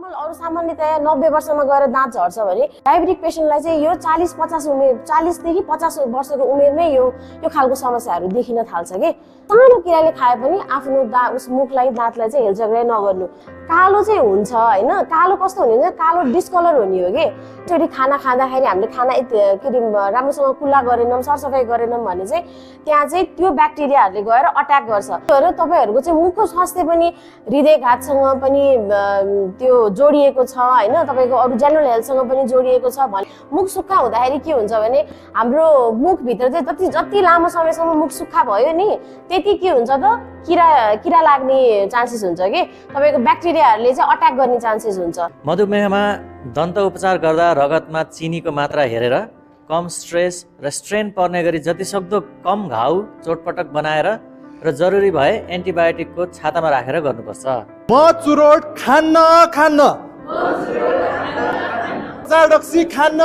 normal अरू सामान्यतया 90 वर्षमा गएर दाँत झर्छ भने डायबिटिक पेसेन्टलाई चाहिँ यो 40-50 उमेर 40 देखि 50 वर्षको उमेरमै यो खालको समस्याहरू देखिन थाल्छ के सानो किराले खाए पनि आफ्नो मुखलाई दाँतलाई चाहिँ हेलचक्राइ नगर्नु कालो चाहिँ हुन्छ हैन कालो कस्तो हुने हुन्छ कालो डिस्कलर हुने हो के एकचोटी खाना खाँदाखेरि हामीले खाना राम्रोसँग कुल्ला गरेनौं सरसफाइ गरेनौं भने चाहिँ त्यहाँ चाहिँ त्यो ब्याक्टेरियाहरूले गएर अट्याक गर्छ र तपाईहरुको चाहिँ मुखको स्वास्थ्य पनि हृदयघातसँग पनि त्यो जोडिएको छ हैन तपाईको अरु जनरल हेल्थसँग पनि जोडिएको छ भने मुख सुक्खा हुँदाखेरि के हुन्छ भने हाम्रो मुख भित्र चाहिँ जति लामो समयसम्म मुख सुक्खा भयो नि त्यति के हुन्छ त किरा लाग्ने चान्सेस हुन्छ के तपाईको ब्याक्टेरियाहरूले चाहिँ अट्याक गर्ने चान्सेस हुन्छ मधुमेहमा दन्त उपचार गर्दा रगतमा चिनीको मात्रा हेरेर कम स्ट्रेस र स्ट्रेन पर्ने गरी जतिसक्दो कम घाउ चोटपटक बनाएर र जरुरी भए एन्टिबायोटिकको छातामा राखेर गर्नुपर्छ म चुरोट खान्न चाडक्सी खान्न